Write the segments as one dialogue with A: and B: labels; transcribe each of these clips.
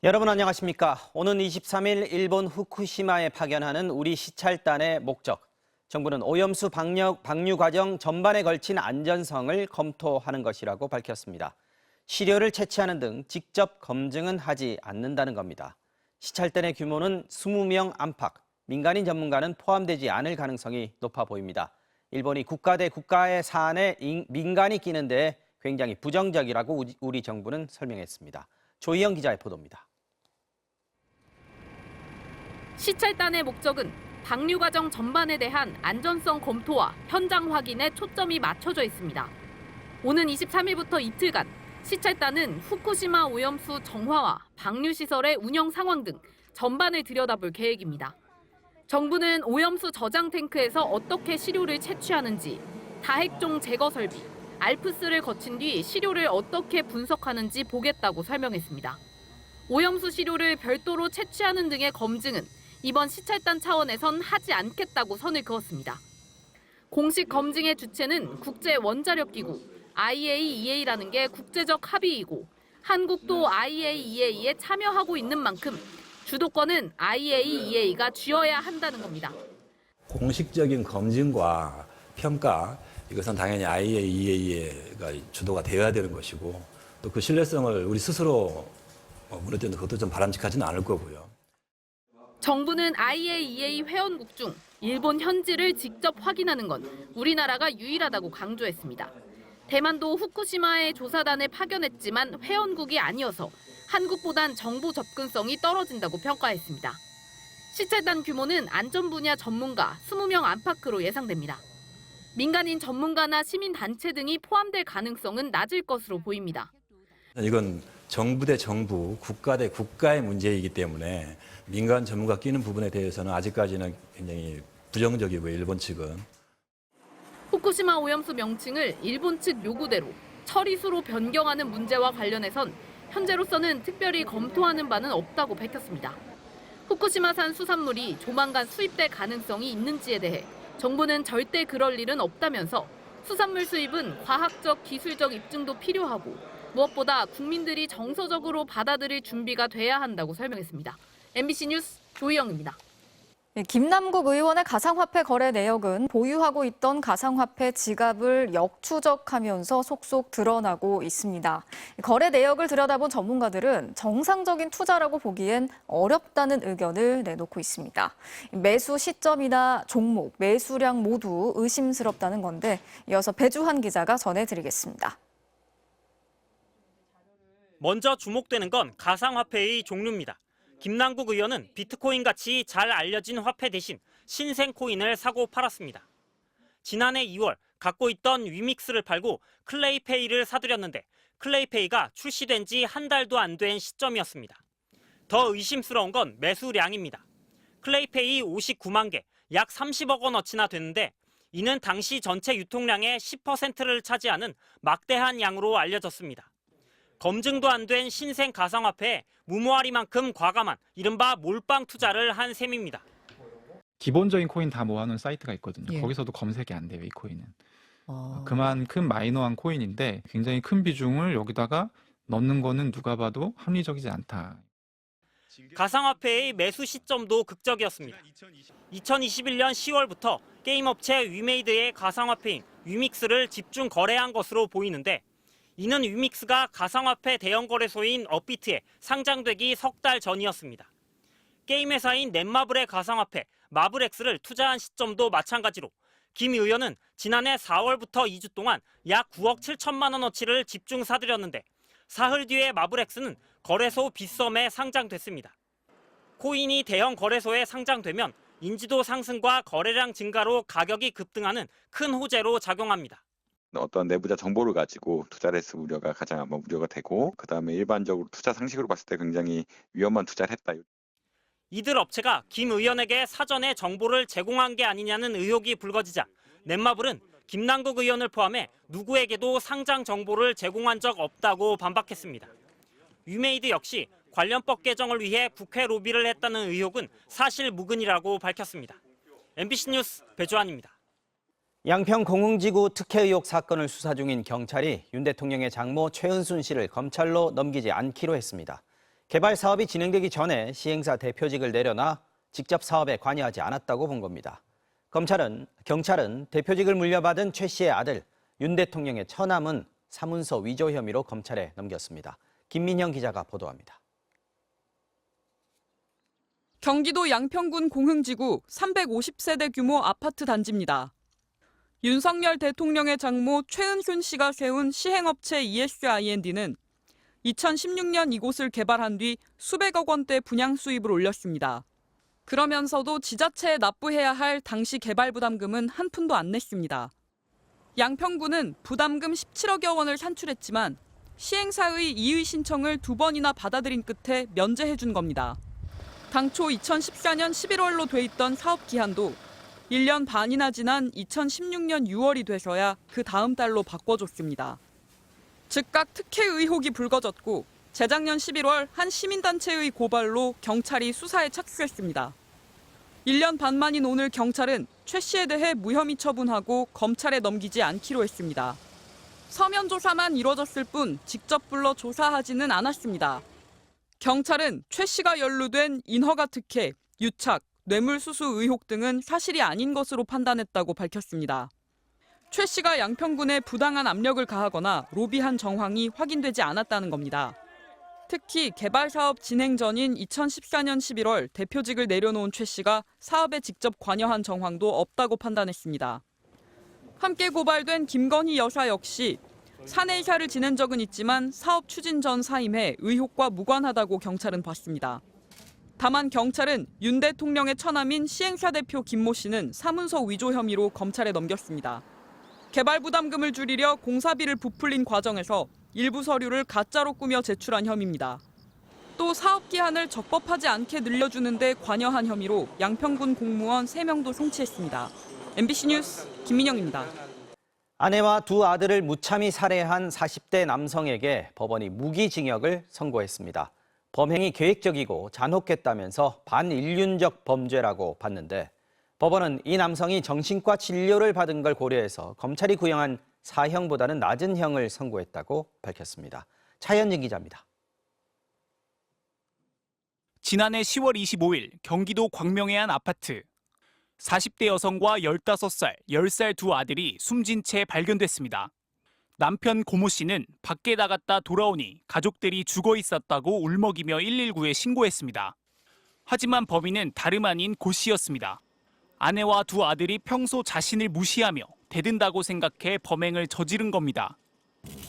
A: 여러분 안녕하십니까? 오는 23일 일본 후쿠시마에 파견하는 우리 시찰단의 목적. 정부는 오염수 방류 과정 전반에 걸친 안전성을 검토하는 것이라고 밝혔습니다. 시료를 채취하는 등 직접 검증은 하지 않는다는 겁니다. 시찰단의 규모는 20명 안팎, 민간인 전문가는 포함되지 않을 가능성이 높아 보입니다. 일본이 국가 대 국가의 사안에 민간이 끼는 데 굉장히 부정적이라고 우리 정부는 설명했습니다. 조희영 기자의 보도입니다.
B: 시찰단의 목적은 방류 과정 전반에 대한 안전성 검토와 현장 확인에 초점이 맞춰져 있습니다. 오는 23일부터 이틀간 시찰단은 후쿠시마 오염수 정화와 방류 시설의 운영 상황 등 전반을 들여다볼 계획입니다. 정부는 오염수 저장 탱크에서 어떻게 시료를 채취하는지, 다핵종 제거 설비, 알프스를 거친 뒤 시료를 어떻게 분석하는지 보겠다고 설명했습니다. 오염수 시료를 별도로 채취하는 등의 검증은 이번 시찰단 차원에선 하지 않겠다고 선을 그었습니다. 공식 검증의 주체는 국제원자력기구 IAEA라는 게 국제적 합의이고 한국도 IAEA에 참여하고 있는 만큼 주도권은 IAEA가 쥐어야 한다는 겁니다.
C: 공식적인 검증과 평가, 이것은 당연히 IAEA가 주도가 되어야 되는 것이고 또 그 신뢰성을 우리 스스로 무너뜨리는 것도 좀 바람직하지는 않을 거고요.
B: 정부는 IAEA 회원국 중 일본 현지를 직접 확인하는 건 우리나라가 유일하다고 강조했습니다. 대만도 후쿠시마에 조사단을 파견했지만 회원국이 아니어서 한국보단 정보 접근성이 떨어진다고 평가했습니다. 시찰단 규모는 안전 분야 전문가 20명 안팎으로 예상됩니다. 민간인 전문가나 시민단체 등이 포함될 가능성은 낮을 것으로 보입니다.
C: 이건 정부 대 정부, 국가 대 국가의 문제이기 때문에 민간 전문가 끼는 부분에 대해서는 아직까지는 굉장히 부정적이고요, 일본 측은.
B: 후쿠시마 오염수 명칭을 일본 측 요구대로 처리수로 변경하는 문제와 관련해선 현재로서는 특별히 검토하는 바는 없다고 밝혔습니다. 후쿠시마산 수산물이 조만간 수입될 가능성이 있는지에 대해 정부는 절대 그럴 일은 없다면서 수산물 수입은 과학적, 기술적 입증도 필요하고 무엇보다 국민들이 정서적으로 받아들일 준비가 돼야 한다고 설명했습니다. MBC 뉴스 조희영입니다.
D: 김남국 의원의 가상화폐 거래 내역은 보유하고 있던 가상화폐 지갑을 역추적하면서 속속 드러나고 있습니다. 거래 내역을 들여다본 전문가들은 정상적인 투자라고 보기엔 어렵다는 의견을 내놓고 있습니다. 매수 시점이나 종목, 매수량 모두 의심스럽다는 건데 이어서 배주환 기자가 전해드리겠습니다.
E: 먼저 주목되는 건 가상화폐의 종류입니다. 김남국 의원은 비트코인같이 잘 알려진 화폐 대신 신생 코인을 사고 팔았습니다. 지난해 2월 갖고 있던 위믹스를 팔고 클레이페이를 사들였는데 클레이페이가 출시된 지 한 달도 안 된 시점이었습니다. 더 의심스러운 건 매수량입니다. 클레이페이 59만 개, 약 30억 원어치나 되는데 이는 당시 전체 유통량의 10%를 차지하는 막대한 양으로 알려졌습니다. 검증도 안 된 신생 가상화폐에 무모하리만큼 과감한 이른바 몰빵 투자를 한 셈입니다.
F: 기본적인 코인 다 모아놓은 사이트가 있거든요.
D: 예.
F: 거기서도 검색이 안 돼요, 이 코인은. 그만큼 마이너한 코인인데 굉장히 큰 비중을 여기다가 넣는 거는 누가 봐도 합리적이지 않다.
E: 가상화폐의 매수 시점도 극적이었습니다. 2021년 10월부터 게임업체 위메이드의 가상화폐인 위믹스를 집중 거래한 것으로 보이는데 이는 위믹스가 가상화폐 대형 거래소인 업비트에 상장되기 석 달 전이었습니다. 게임 회사인 넷마블의 가상화폐 마블엑스를 투자한 시점도 마찬가지로 김 의원은 지난해 4월부터 2주 동안 약 9억 7천만 원어치를 집중 사들였는데 사흘 뒤에 마블엑스는 거래소 빗썸에 상장됐습니다. 코인이 대형 거래소에 상장되면 인지도 상승과 거래량 증가로 가격이 급등하는 큰 호재로 작용합니다.
G: 어떤 내부자 정보를 가지고 투자를 했을 우려가 가장 아마 우려가 되고 그다음에 일반적으로 투자 상식으로 봤을 때 굉장히 위험한 투자를 했다.
E: 이들 업체가 김 의원에게 사전에 정보를 제공한 게 아니냐는 의혹이 불거지자 넷마블은 김남국 의원을 포함해 누구에게도 상장 정보를 제공한 적 없다고 반박했습니다. 위메이드 역시 관련법 개정을 위해 국회 로비를 했다는 의혹은 사실 무근이라고 밝혔습니다. MBC 뉴스 배주환입니다.
A: 양평 공흥지구 특혜 의혹 사건을 수사 중인 경찰이 윤 대통령의 장모 최은순 씨를 검찰로 넘기지 않기로 했습니다. 개발 사업이 진행되기 전에 시행사 대표직을 내려놔 직접 사업에 관여하지 않았다고 본 겁니다. 경찰은 대표직을 물려받은 최 씨의 아들 윤 대통령의 처남은 사문서 위조 혐의로 검찰에 넘겼습니다. 김민형 기자가 보도합니다.
H: 경기도 양평군 공흥지구 350세대 규모 아파트 단지입니다. 윤석열 대통령의 장모 최은순 씨가 세운 시행업체 ESIND는 2016년 이곳을 개발한 뒤 수백억 원대 분양 수입을 올렸습니다. 그러면서도 지자체에 납부해야 할 당시 개발 부담금은 한 푼도 안 냈습니다. 양평군은 부담금 17억여 원을 산출했지만 시행사의 이의 신청을 2번이나 받아들인 끝에 면제해 준 겁니다. 당초 2014년 11월로 돼 있던 사업 기한도 1년 반이나 지난 2016년 6월이 돼서야 그 다음 달로 바꿔줬습니다. 즉각 특혜 의혹이 불거졌고 재작년 11월 한 시민단체의 고발로 경찰이 수사에 착수했습니다. 1년 반 만인 오늘 경찰은 최 씨에 대해 무혐의 처분하고 검찰에 넘기지 않기로 했습니다. 서면 조사만 이뤄졌을 뿐 직접 불러 조사하지는 않았습니다. 경찰은 최 씨가 연루된 인허가 특혜, 유착, 뇌물수수 의혹 등은 사실이 아닌 것으로 판단했다고 밝혔습니다. 최 씨가 양평군에 부당한 압력을 가하거나 로비한 정황이 확인되지 않았다는 겁니다. 특히 개발 사업 진행 전인 2014년 11월 대표직을 내려놓은 최 씨가 사업에 직접 관여한 정황도 없다고 판단했습니다. 함께 고발된 김건희 여사 역시 사내이사를 지낸 적은 있지만 사업 추진 전 사임해 의혹과 무관하다고 경찰은 봤습니다. 다만 경찰은 윤 대통령의 처남인 시행사 대표 김모 씨는 사문서 위조 혐의로 검찰에 넘겼습니다. 개발 부담금을 줄이려 공사비를 부풀린 과정에서 일부 서류를 가짜로 꾸며 제출한 혐의입니다. 또 사업 기한을 적법하지 않게 늘려주는 데 관여한 혐의로 양평군 공무원 3명도 송치했습니다. MBC 뉴스 김민영입니다.
A: 아내와 두 아들을 무참히 살해한 40대 남성에게 법원이 무기징역을 선고했습니다. 범행이 계획적이고 잔혹했다면서 반인륜적 범죄라고 봤는데 법원은 이 남성이 정신과 진료를 받은 걸 고려해서 검찰이 구형한 사형보다는 낮은 형을 선고했다고 밝혔습니다. 차현진 기자입니다.
I: 지난해 10월 25일 경기도 광명의 한 아파트. 40대 여성과 15살, 10살 두 아들이 숨진 채 발견됐습니다. 남편 고모 씨는 밖에 나갔다 돌아오니 가족들이 죽어 있었다고 울먹이며 119에 신고했습니다. 하지만 범인은 다름 아닌 고 씨였습니다. 아내와 두 아들이 평소 자신을 무시하며 대든다고 생각해 범행을 저지른 겁니다.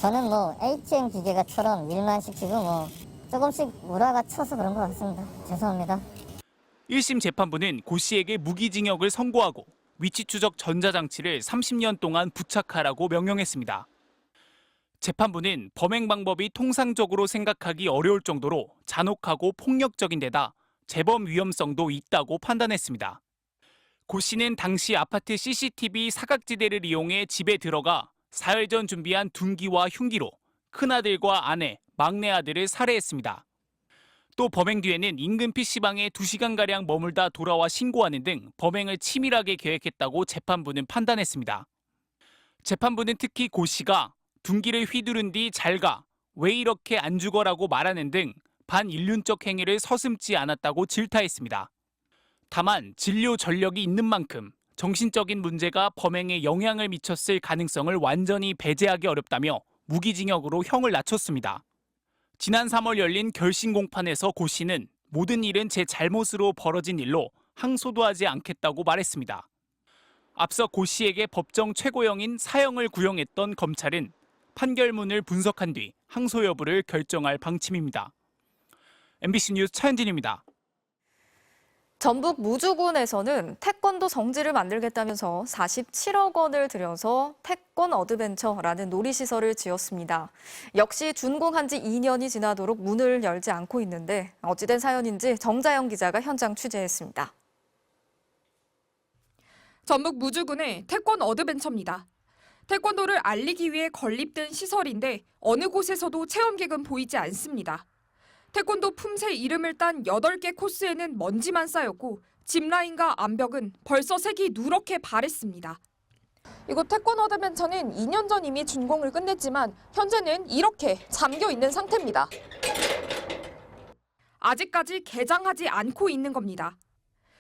J: 저는 ATM 기계가처럼 일만 시키고 조금씩 우라가 쳐서 그런 것 같습니다. 죄송합니다.
I: 1심 재판부는 고 씨에게 무기징역을 선고하고 위치 추적 전자장치를 30년 동안 부착하라고 명령했습니다. 재판부는 범행 방법이 통상적으로 생각하기 어려울 정도로 잔혹하고 폭력적인 데다 재범 위험성도 있다고 판단했습니다. 고 씨는 당시 아파트 CCTV 사각지대를 이용해 집에 들어가 사흘 전 준비한 둔기와 흉기로 큰아들과 아내, 막내 아들을 살해했습니다. 또 범행 뒤에는 인근 PC방에 2시간가량 머물다 돌아와 신고하는 등 범행을 치밀하게 계획했다고 재판부는 판단했습니다. 재판부는 특히 고 씨가 둔기를 휘두른 뒤 잘 가, 왜 이렇게 안 죽어라고 말하는 등 반인륜적 행위를 서슴지 않았다고 질타했습니다. 다만 진료 전력이 있는 만큼 정신적인 문제가 범행에 영향을 미쳤을 가능성을 완전히 배제하기 어렵다며 무기징역으로 형을 낮췄습니다. 지난 3월 열린 결심 공판에서 고 씨는 모든 일은 제 잘못으로 벌어진 일로 항소도 하지 않겠다고 말했습니다. 앞서 고 씨에게 법정 최고형인 사형을 구형했던 검찰은 판결문을 분석한 뒤 항소 여부를 결정할 방침입니다. MBC 뉴스 차현진입니다.
D: 전북 무주군에서는 태권도 성지를 만들겠다면서 47억 원을 들여서 태권 어드벤처라는 놀이시설을 지었습니다. 역시 준공한 지 2년이 지나도록 문을 열지 않고 있는데 어찌된 사연인지 정자영 기자가 현장 취재했습니다.
K: 전북 무주군의 태권 어드벤처입니다. 태권도를 알리기 위해 건립된 시설인데 어느 곳에서도 체험객은 보이지 않습니다. 태권도 품새 이름을 딴 8개 코스에는 먼지만 쌓였고 짚라인과 암벽은 벌써 색이 누렇게 바랬습니다. 이곳 태권 어드벤처는 2년 전 이미 준공을 끝냈지만 현재는 이렇게 잠겨 있는 상태입니다. 아직까지 개장하지 않고 있는 겁니다.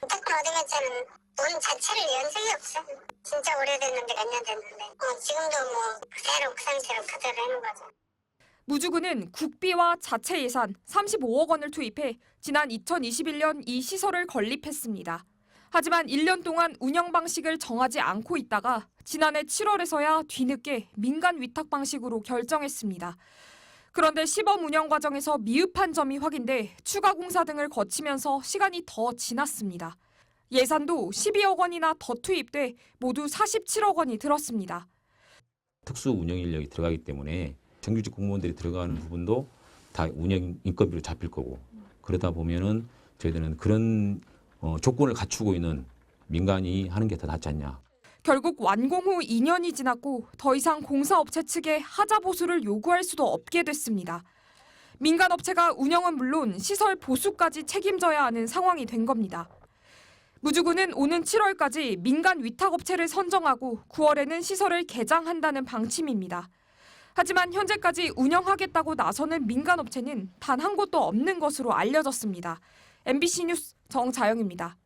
J: 태권 어드벤처는 돈 자체를 연 적이 없어요. 진짜 오래됐는데 몇 년 됐는데 지금도 그대로 그 상태로 그대로 하는 거죠.
K: 무주군은 국비와 자체 예산 35억 원을 투입해 지난 2021년 이 시설을 건립했습니다. 하지만 1년 동안 운영 방식을 정하지 않고 있다가 지난해 7월에서야 뒤늦게 민간 위탁 방식으로 결정했습니다. 그런데 시범 운영 과정에서 미흡한 점이 확인돼 추가 공사 등을 거치면서 시간이 더 지났습니다. 예산도 12억 원이나 더 투입돼 모두 47억 원이 들었습니다.
L: 특수 운영 인력이 들어가기 때문에 정규직 공무원들이 들어가는 부분도 다 운영 인건비로 잡힐 거고, 그러다 보면은 저희들은 그런 조건을 갖추고 있는 민간이 하는 게 더 낫지 않냐.
K: 결국 완공 후 2년이 지났고 더 이상 공사업체 측에 하자 보수를 요구할 수도 없게 됐습니다. 민간업체가 운영은 물론 시설 보수까지 책임져야 하는 상황이 된 겁니다. 무주군은 오는 7월까지 민간 위탁업체를 선정하고 9월에는 시설을 개장한다는 방침입니다. 하지만 현재까지 운영하겠다고 나서는 민간업체는 단 한 곳도 없는 것으로 알려졌습니다. MBC 뉴스 정자영입니다.